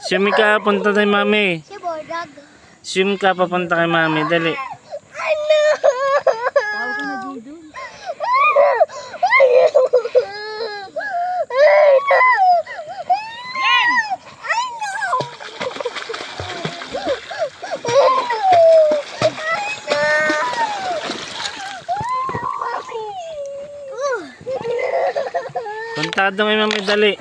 Swim ka, punta tayo mami. Swim ka, papunta kay mami. Dali. Tawag ka na dito. Punta doon kay mami, dali.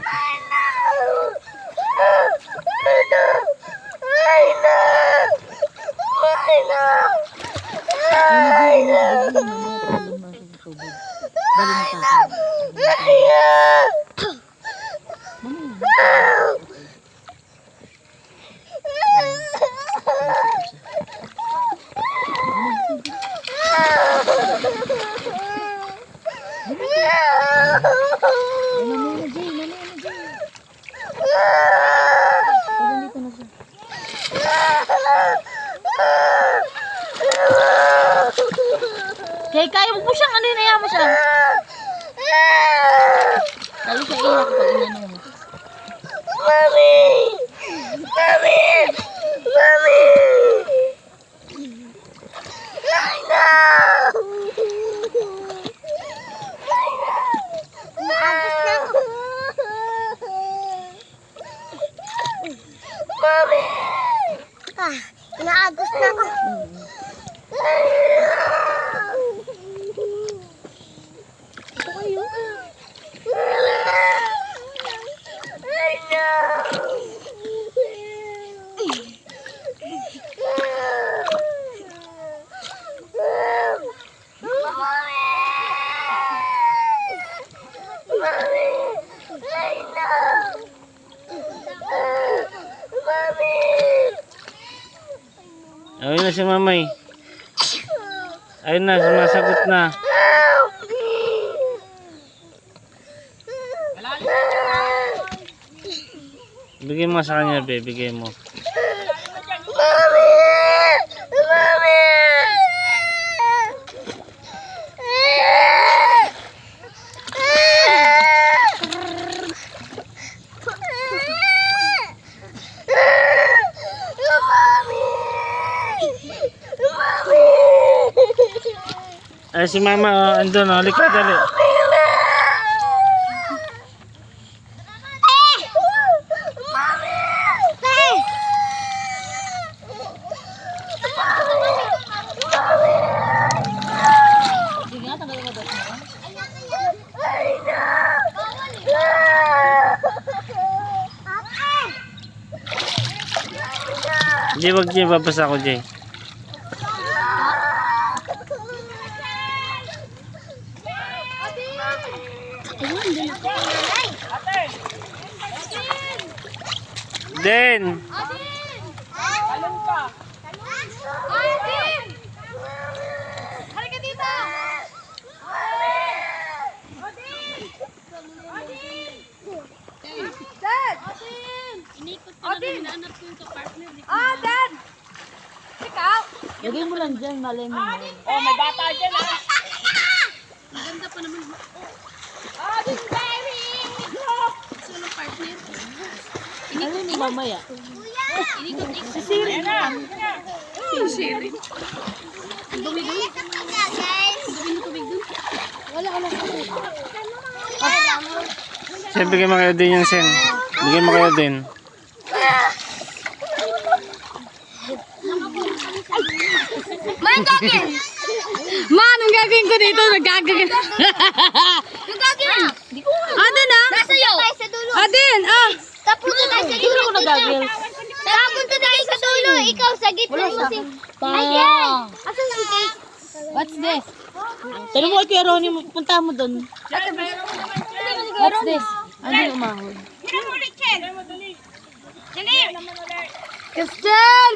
Kaya kaya mo po siyang ano, inaya mo siya. Lalo siya iyak pag inano mo. Mami! Mami! Mami! Ay na! Mami! Inaagos na ako. Ito kayo. Ay na! Mami! Ay na! Mami! Ayun na si mamay. Ayun na, sumasagot na. Bigay mo sa kanya, be. Bigay mo. Mami! Mami! Ay, si mama, oh. Andun, oh. Halika, dali. Sige nga, tanggalin mo daw. Jay, wag Jay. Babasa ko, Jay. Den! Talon ka! Odin! Halika dito! Odin! Odin! Dad! Odin! Inikot ko na hinahanap ko yung kapartner. Ah, Dad! Ikaw? Lagay mo lang dyan, malay mo. Oh, may bata dyan ah! Maganda pa naman. Odin, baby! Gusto ng partner. Ano ni mamaya? Inikot-ikot. Sisirin. Sisirin. Dumi-dumi. Dumi ng tubig dun. Wala. Sen, bigay mo kayo din yung Sen. Bigay mo kayo din. Man, gagawin! Man, ang gagawin ko dito? Nagagawin. Yung gagawin! Adin ah! Nasa iyo! Sa dulo! Adin! Ah! Tapunta tayo sa dulo! Ako nagagawin. Tapunta tayo sa dulo! Ikaw sa gitna mo si... Ayan! Asan si Kate? What's this? Tanong mo kay Kuya Ronnie, punta mo dun. What's this? Ano yung umahon? Dali! Christian!